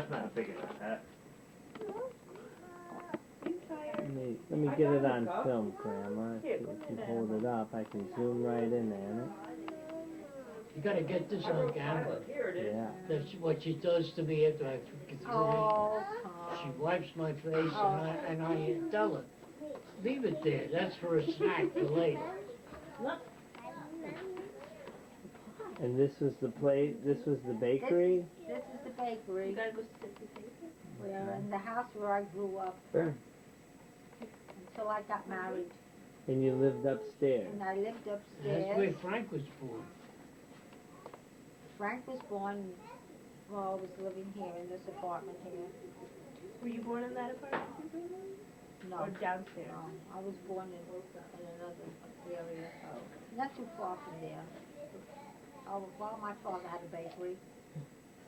That's not big enough, huh? Let me get it on film, Grandma. If you can hold it up, I can zoom right in there. You gotta get this on camera. Yeah. That's what she does to me after I get through. She wipes my face and I tell her, leave it there. That's for a snack for later. And this was the place. This was the bakery. This is the bakery. You gotta go sit the paper. We're in the house where I grew up until I got married. And you lived upstairs. And I lived upstairs. That's where Frank was born. Frank was born while I was living here in this apartment here. Were you born in that apartment? No. Or downstairs? No, I was born in another area. Not too far from there. Oh, well, my father had a bakery.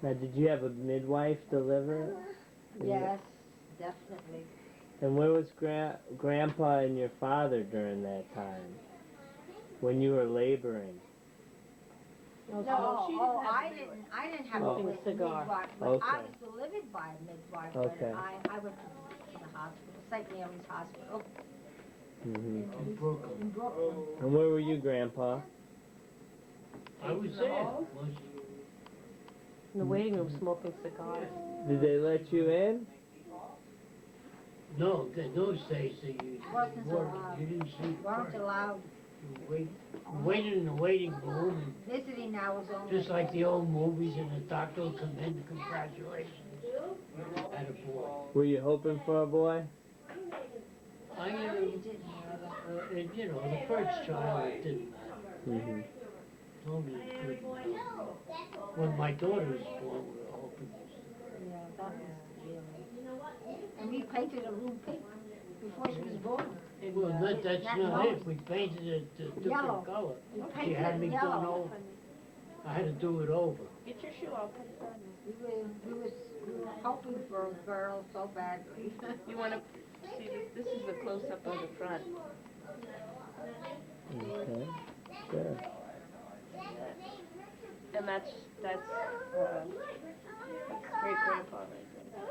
Now, did you have a midwife deliver? Yes, definitely. And where was Grandpa and your father during that time? When you were laboring? No, I didn't have a midwife. Okay. I was delivered by a midwife. Okay. I went to the hospital, St. Mary's Hospital. Mm-hmm. In Brooklyn. In Brooklyn. And where were you, Grandpa? I was there. In the waiting room smoking cigars. Did they let you in? No, in those days you Wasn't weren't. allowed. You didn't see. Weren't allowed. You waited in the waiting room. Visiting hours only. Just like the old movies, and the doctor will come in, congratulations. Had a boy. Were you hoping for a boy? I, You didn't hear that. you know, the first child, it didn't matter. Mm-hmm. Only it couldn't. When my daughter was born, we were hoping. Yeah, that was really. And we painted a room pink before she was born. Well, that's not it. We painted it a different Yellow. color. We She painted had it me done yellow. over. I had to do it over. Get your shoe off. Put it on. We were hoping for a girl so badly. You want to see this? This is the close-up of the front. Okay. Sure. And that's great grandpa right there.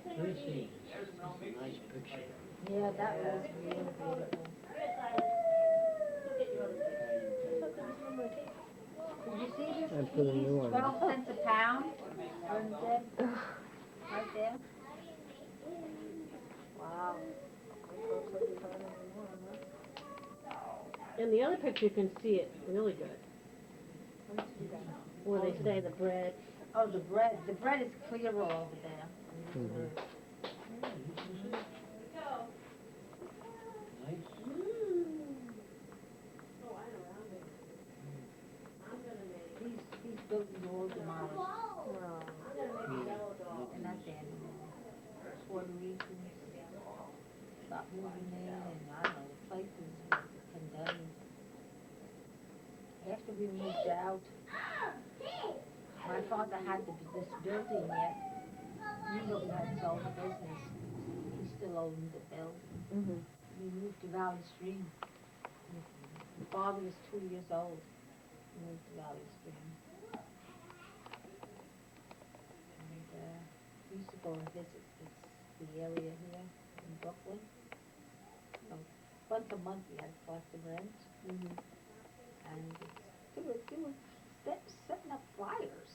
Let me see. That's a nice picture. Yeah, that was really beautiful. Did you see this? I put a new one. 12 cents a pound. Right there. Wow. In the other picture, you can see it really good. Where they say the bread. Oh, the bread. The bread is clearer over there. Mm-hmm. Nice. He's building all the models. And that's it. Puerto Ricans stop moving in, and I don't know, the place is condemned. After we moved out, my father had this building yet. He had sold the business. He still owned the bill. We moved to Valley Stream. My father was 2 years old. We moved to Valley Stream. And we used to go and visit the area here in Brooklyn. So once a month we had to collect the rent. And they were setting up fires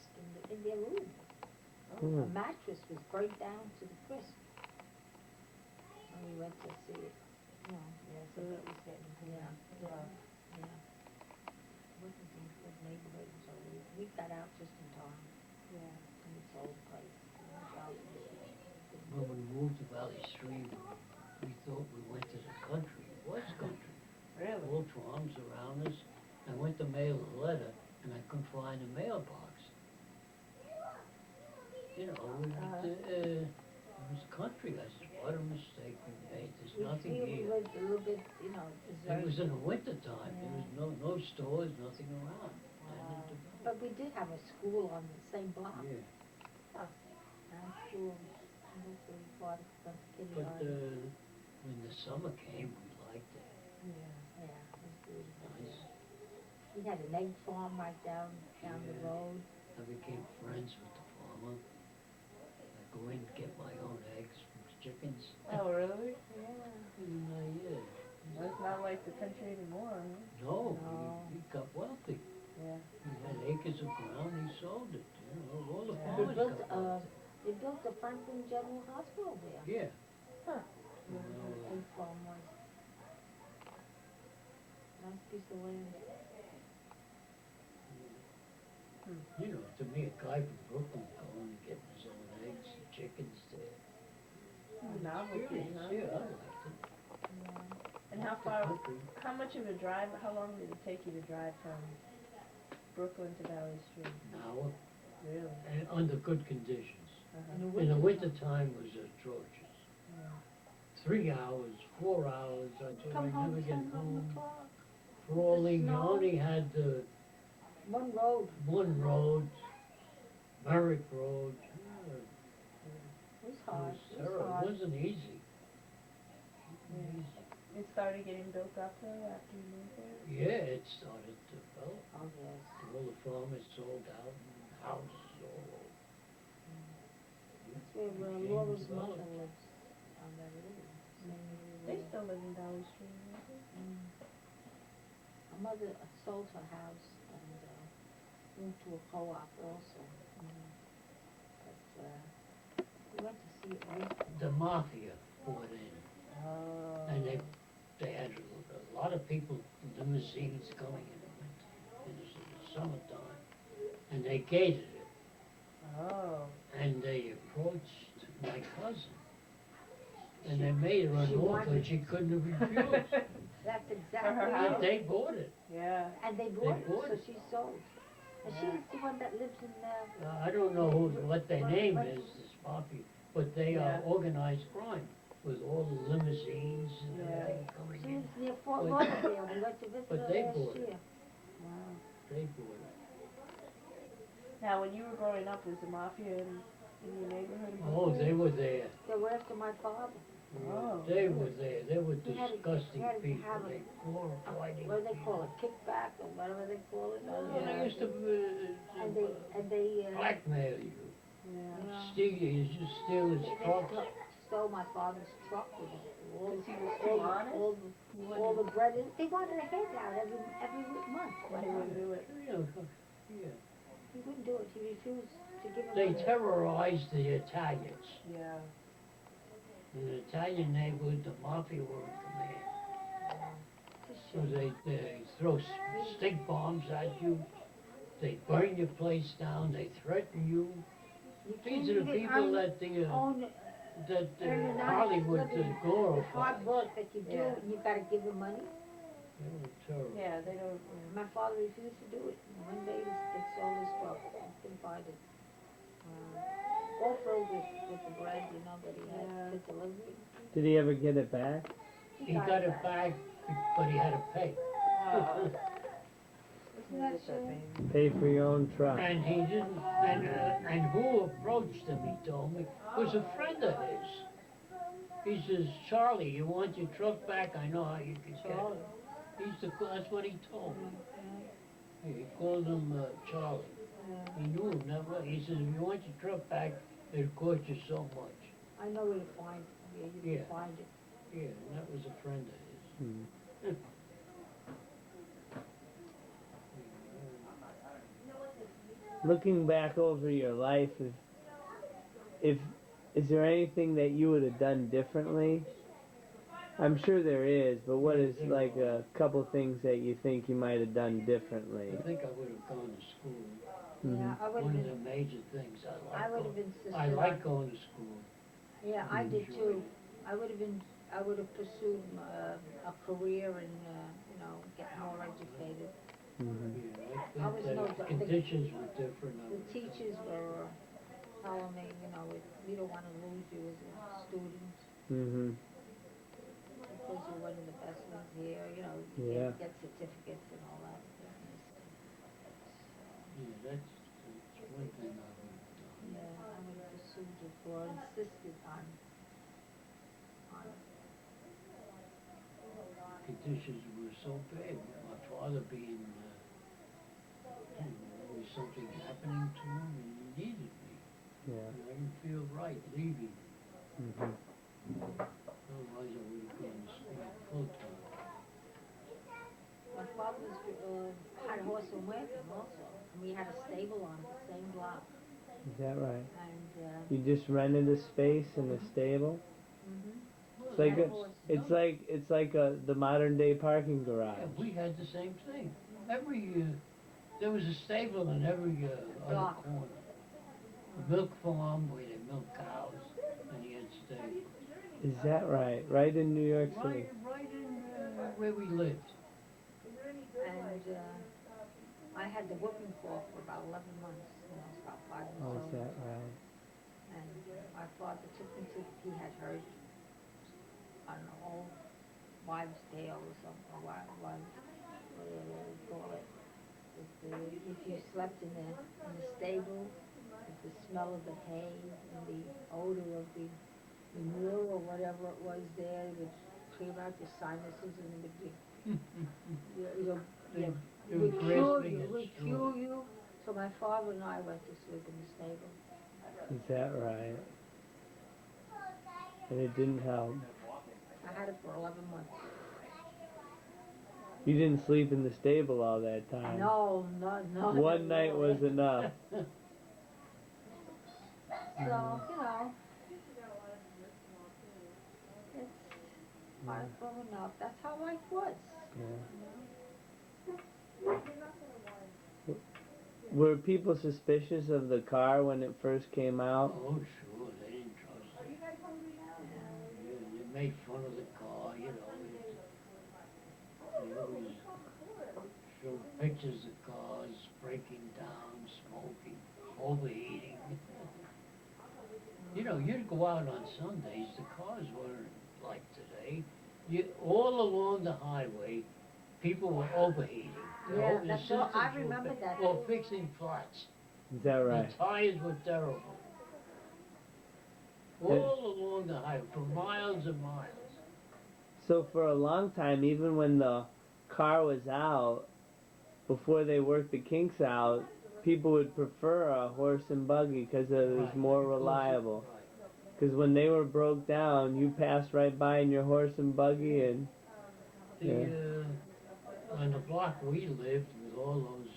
in their room. A mattress was burnt down to the crisp. And we went to see it. So it was getting, wasn't in a good neighborhood, so we got out just in time. And we sold the place. When we moved to Valley Stream, we thought we went to the country. It was country. Really? All farms around us. I went to mail a letter, and I couldn't find a mailbox. You know, it was country. I said, what a mistake we made, there's We nothing feel we here. lived a little bit, you know, It was deserted. in the winter time, there was no stores, nothing around. Wow. But we did have a school on the same block. Yeah, Nice school. That's really part of but, kindergarten. when the summer came, we liked it, Yeah, it was beautiful. nice. We had an egg farm right down the Yeah. road. I became friends with the farmer. I go in and get my own eggs from the chickens. Oh, really? Yeah. And, yeah. That's not like the country anymore, huh? No, No. he got wealthy. Yeah. He had acres of ground, he sold it, all the Yeah. They farmers built, got wealthy. they built the Franklin General Hospital there. Yeah. Huh. Where the egg farm was. Nice piece of land. You know, to me, a guy from Brooklyn going and getting his own eggs and chickens there. Novelty, Experience, huh? yeah, I liked it. Yeah. And how The far, country. how much of a drive, how long did it take you to drive from Brooklyn to Valley Street? Now, Really? and under good conditions. Uh-huh. In the winter time was atrocious. Yeah. 3 hours, 4 hours, I thought Come I'd home never get 10 home. o'clock. Crawling, you snow. only had the One road. one road, Merrick Road. It was It hard. was It was terrible, hard. it wasn't easy. Yeah. It started getting built up though after you moved there? Yeah, it started to develop. Oh, yes. All the farmers sold out and houses all over. That's where Became Laura's developed. mother lives on that little. They still live in Valley Street, don't they? My mother sold her house and moved to a co-op also. But we went to see it recently. The mafia poured in, Oh. and they had a lot of people, limousines going in the winter, in the summertime, and they gated it, Oh. and they approached my cousin, and they made her an She offer wanted- she couldn't have refused. That's her exactly house? And it. they bought it. Yeah. And they bought bought it, it. so she sold. And Yeah. she's the one that lives in I don't know what their name is, this mafia, but they are Yeah. organized crime with all the limousines and Yeah. everything coming she in. lives near Fort But- Lauderdale. We went to visit but her they last bought it. year. Wow. They bought it. Now, when you were growing up, was the mafia in your neighborhood? in Oh, Brooklyn? they were there. They were after my father. Oh, They were really? there. They were He had a- disgusting he had a people. habit. They glorified What do they call it? Kickback or whatever they call it. Well, Yeah. they used to And they blackmail you. Yeah. Steal you. You just steal his They trucks. stole my father's truck with all, Because he was too honest? all He all wouldn't, the bread. They wanted a handout every month. but he wouldn't do it. You know, yeah. He wouldn't do it. He refused to give him They money. terrorized the Italians. Yeah. In the Italian neighborhood, the mafia were in command. It's a So shame. they throw stink bombs at you. They burn your place down. They threaten you. You These can't are the even people earn- that the own earn a nice Hollywood living. It's glorifies. hard work that you do, Yeah. and you gotta give them money. They were terrible. Yeah, they don't, My father refused to do it. And one day they sold his truck. I couldn't find it. All filled with the bread, you know, that he had Yeah. for delivery. Did he ever get it back? He got it back, but he had to pay. oh. Isn't that Get that shame? thing. Pay for your own truck. And he didn't, and who approached him, he told me, was a friend of his. He says, Charlie, you want your truck back? I know how you can get Charlie. it. That's what he told me. He called him Charlie. Yeah. He knew him never. He says, if you want your truck back, it'll cost you so much. I know where to find it. Yeah, you Yeah. can find it. Yeah, and that was a friend of his. Hmm. Looking back over your life, if is there anything that you would have done differently? I'm sure there is, but what is like a couple things that you think you might have done differently? I think I would have gone to school. Yeah, I would One have of the been, major things I would have insisted I on. like going to school. Yeah, I did enjoy too. I would have pursued a career and, you know, get more educated. Mhm. Yeah, I I was think no- that conditions were different. The teachers were telling me, you know, we don't want to lose you as a student. Mhm. Because you're one of the best ones here, you know, you Yeah. get certificates and all that business. Yeah, that's one thing I would have done. Yeah, I would have pursued it or insisted on Conditions were so bad, with my father being, always something happening to him and he needed me. Yeah. And I didn't feel right leaving, Mhm. otherwise I would have gone to school full time. My father had a horse and wagon also, and we had a stable on the same block, Is that right? and, You just rented a space in a stable? Well, It's like had a a, horse. it's like the modern day parking garage. yeah, we had the same thing. There was a stable in every other Dock. corner. A milk farm where they milk cows, and he had stables. Is that right? Right in New York City? Right in where we lived. And, I had the whooping cough for about 11 months, when I was about 5 years Oh, is old. that right? And my father took me to, he had heard, I don't know, old wives' tale or something, or what do they call it? If you slept in the stable, with the smell of the hay and the odor of the manure or whatever it was there, would clear out your sinuses and it would be, They it were would cure grasping you, at would straw. cure you. So my father and I went to sleep in the stable. Is that right? And it didn't help. I had it for 11 months. You didn't sleep in the stable all that time. No. One night was enough. So, you know, it's hard growing up. That's how life was. Yeah. Were people suspicious of the car when it first came out? Oh, sure, they didn't trust it. They made fun of the car, you know. They always showed pictures of cars breaking down, smoking, overheating. You know, you'd go out on Sundays, the cars weren't like today. All along the highway, people were overheating. Yeah, The that's all, I systems were remember that. Or fixing flats. Is that right? The tires were terrible. All along the highway, for miles and miles. So for a long time, even when the car was out, before they worked the kinks out, people would prefer a horse and buggy because it was Right, more because reliable. right. Because when they were broke down, you passed right by in your horse and buggy and... On the block we lived with all those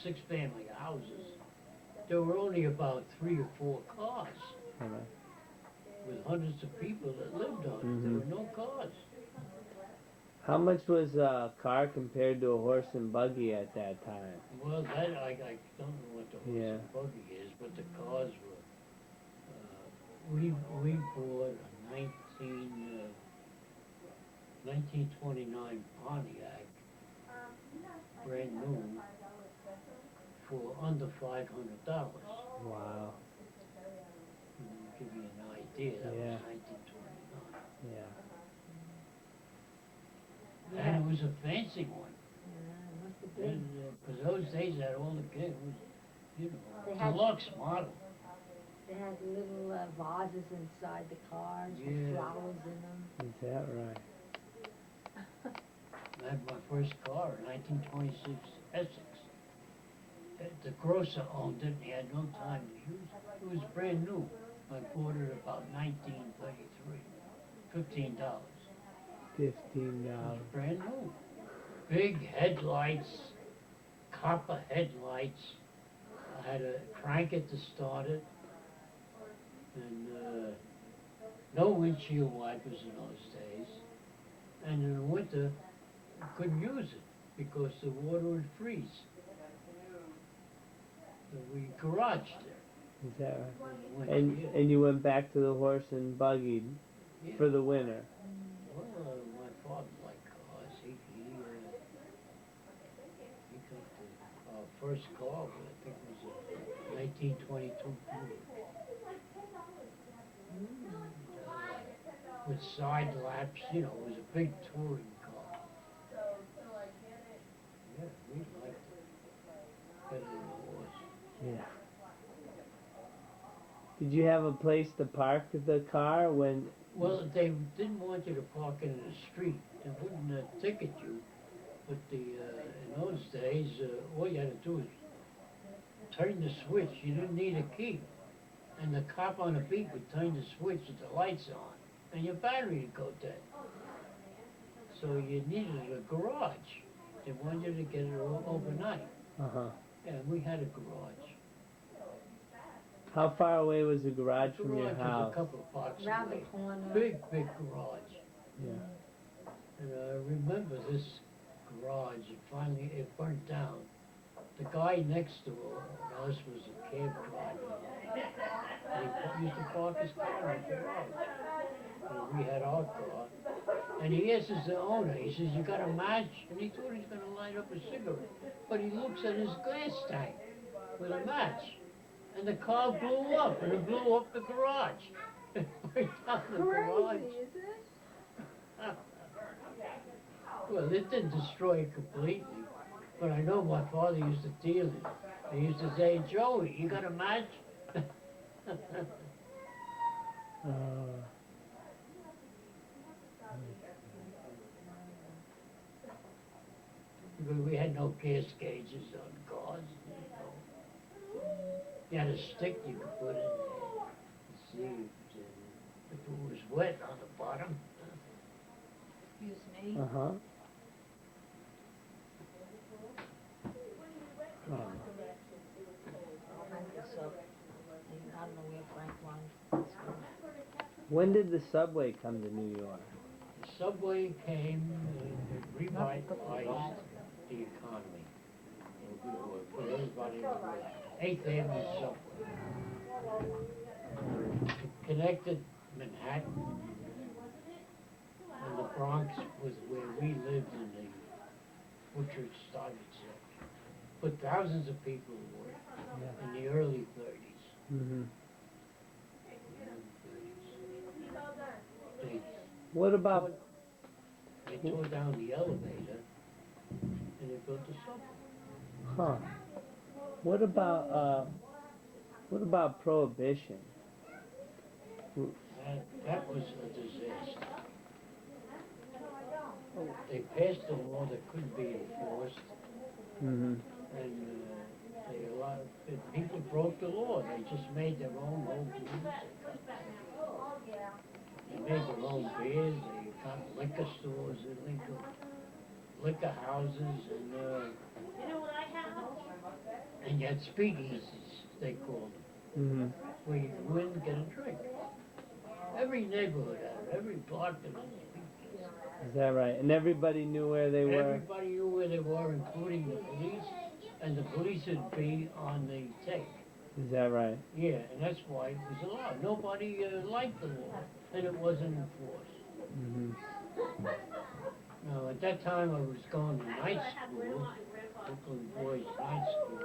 6-family houses, there were only about 3 or 4 cars. With hundreds of people that lived on it. There were no cars. How much was a car compared to a horse and buggy at that time? Well, that I don't know what the horse and buggy is, but the cars were. We bought a 1929 Pontiac, brand new, for under $500. Wow. Give you an idea, that was 1929. Yeah. And it was a fancy one. Yeah, it must have been. Because those days had all the kids, you They know, had- deluxe model. They had little vases inside the cars with Yeah. flowers in them. Is that right? I had my first car in 1926 Essex. The grocer owned it and he had no time to use it. It was brand new. I bought it about 1933. $15. It was $15. brand new. Big headlights, copper headlights. I had to crank it to start it. And no windshield wipers in those days. And in the winter, you couldn't use it because the water would freeze. So we garaged it. Is that when right? we went to And you went back to the horse and buggy Yeah. for the winter. Well, my father liked cars. He got our first car, I think it was a 1922 Buick. with side laps, you know, it was a big touring car. Yeah, we liked it better than the horse. Yeah. Did you have a place to park the car when? Well, they didn't want you to park it in the street. They wouldn't ticket you. But in those days, all you had to do was turn the switch. You didn't need a key. And the cop on the beat would turn the switch with the lights on. And your battery would go dead. So you needed a garage. They wanted you to get it overnight. Uh-huh. And we had a garage. How far away was the garage The from your garage was house? a couple of blocks Round the away. corner. Big garage. Yeah. And I remember this garage, it burnt down. The guy next to us was a cab driver. And he used to park his car in the garage. And we had our car. And he asks the owner, he says, "You got a match?" And he thought he's going to light up a cigarette. But he looks at his gas tank with a match. And the car blew up, and it blew up the garage. It burnt down the garage. Crazy, isn't it? Well, it didn't destroy it completely, but I know my father used to deal it. He used to say, "Joey, you got a match?" Because we had no gas gauges on cars, you know. You had a stick you could put in there to see if it was wet on the bottom. Excuse me. Uh-huh. Oh. Frank is up. I don't know where Frank went. When did the subway come to New York? The subway came, it revitalized the economy. Put everybody in the way. 8th Avenue subway. It connected Manhattan and the Bronx was where we lived in the Woodchurch started section. Put thousands of people to work in the early 30s. Mm-hmm. They What about? tore down the elevator and they built the subway. Huh. What about prohibition? That was a disaster. They passed a law that couldn't be enforced, Mm-hmm. and people broke the law. They just made their own music. They made their own beers. They got liquor stores, liquor houses, and you had speakeasies, they called them, Mm-hmm. where you could go in and get a drink. Every neighborhood had it. Every block there was a speakeasy. Is that right? And everybody knew where they were? Everybody knew where they were, including the police, and the police would be on the take. Is that right? Yeah, and that's why it was allowed. Nobody liked the law, and it wasn't enforced. Mm-hmm. Now, at that time, I was going to night school, Brooklyn Boys Night School,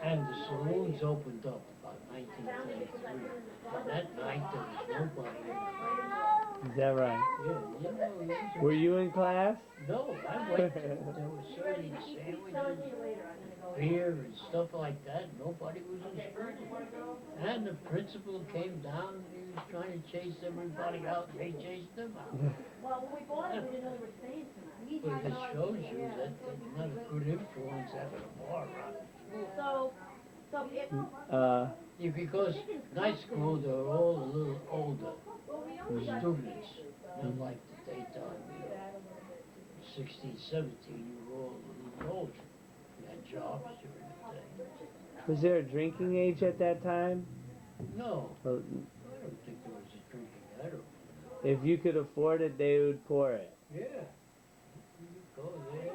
and the saloons opened up about 1933. And that night, there was nobody. Is that right? Yeah, Were you in class? No, I went. They were serving sandwiches, beer, and stuff like that. Nobody was in school. And the principal came down and he was trying to chase everybody out, and they chased them out. Well, when we bought it, we didn't know they were staying tonight. But it shows you that there's not a good influence having a bar around school. So if, Yeah, because night school, they're all a little older students, not like the daytime. 16, 17, you were all a little older. You had jobs during the day. Was there a drinking age at that time? No, Or I don't think there was a drinking at all. if you could afford it, they would pour it. Yeah. You could go there,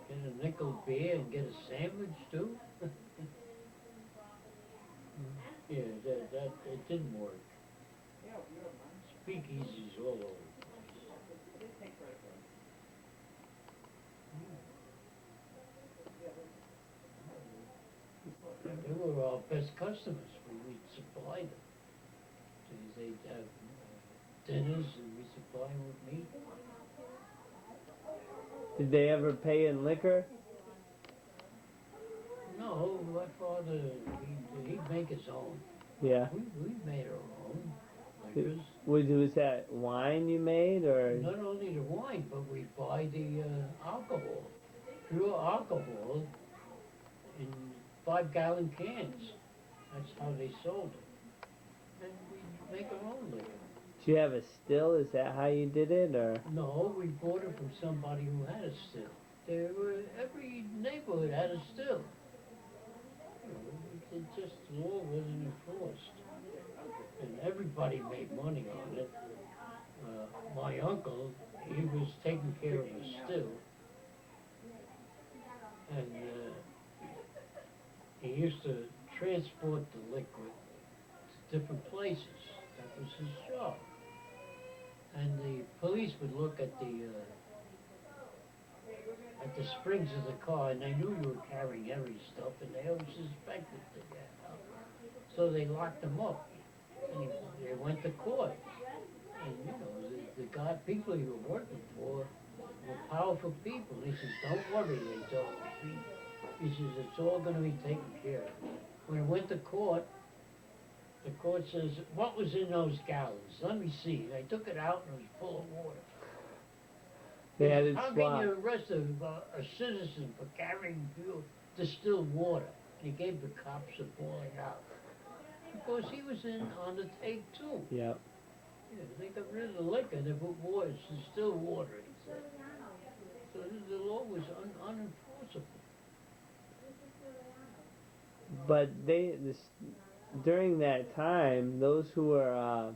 get a nickel beer and get a sandwich too. Yeah, that it didn't work. Speakeasies all over the place. They were our best customers when we'd supply them. they'd have dinners and we supply them with meat. Did they ever pay in liquor? No, my father, he'd make his own. Yeah. We made our own liquors. Was that wine you made, or? Not only the wine, but we buy the alcohol, pure alcohol, in 5-gallon cans. That's how they sold it. And we make our own liquor. Did you have a still? Is that how you did it, or? No, we bought it from somebody who had a still. Every neighborhood had a still. You know, it just, the law wasn't enforced. And everybody made money on it. My uncle, he was taking care of a still. And he used to transport the liquid to different places. That was his job. And the police would look at the springs of the car, and they knew you were carrying heavy stuff, and they always suspected that. So they locked him up, and they went to court. And you know, the people he was working for were powerful people. He says, "Don't worry," they told me. He says, "It's all going to be taken care of." When it went to court, the court says, "What was in those gallons? Let me see." I took it out and it was full of water. They had it How can swapped. you arrest a citizen for carrying pure distilled water? And he gave the cops a bawling out. Because he was in on the take too. Yep. Yeah, they got rid of the liquor, they put water, distilled water, he said. So the law was unenforceable. But during that time, those who were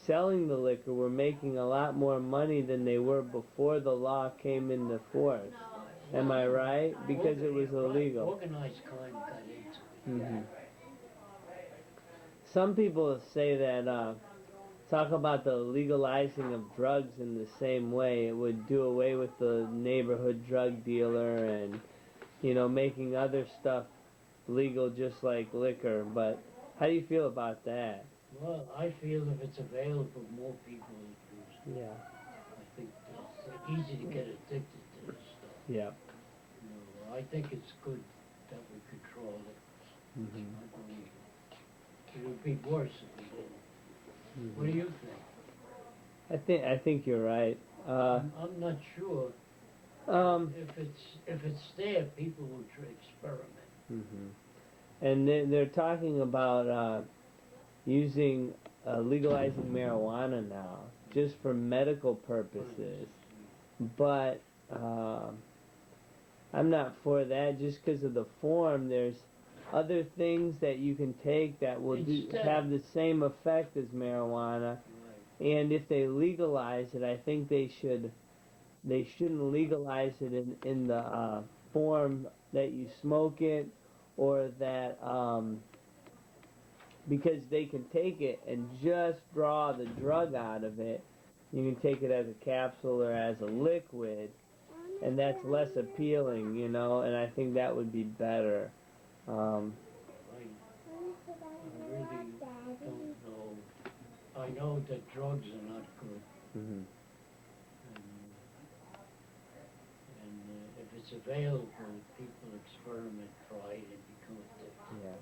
selling the liquor were making a lot more money than they were before the law came into force. Am I right? Because it was illegal. Organized crime got into it. Hmm. Some people say that talk about the legalizing of drugs in the same way. It would do away with the neighborhood drug dealer and, you know, making other stuff legal just like liquor. But how do you feel about that? Well, I feel if it's available, more people will use it. Yeah. I think it's easy to get addicted to this stuff. Yeah. You know, I think it's good that we control it. Mhm. I believe it would be worse if we didn't. Mhm. What do you think? I think you're right. I'm not sure. If it's there, people will experiment. Mhm. And they're talking about using legalizing marijuana now, just for medical purposes. But I'm not for that, just because of the form. There's other things that you can take that will have the same effect as marijuana. Right. And if they legalize it, I think they shouldn't legalize it in the form that you smoke it, or that because they can take it and just draw the drug out of it. You can take it as a capsule or as a liquid, and that's less appealing, you know, and I think that would be better. Right. I really don't know. I know that drugs are not good. Mhm. And if it's available, people experiment, try it, and become addicted. Yeah.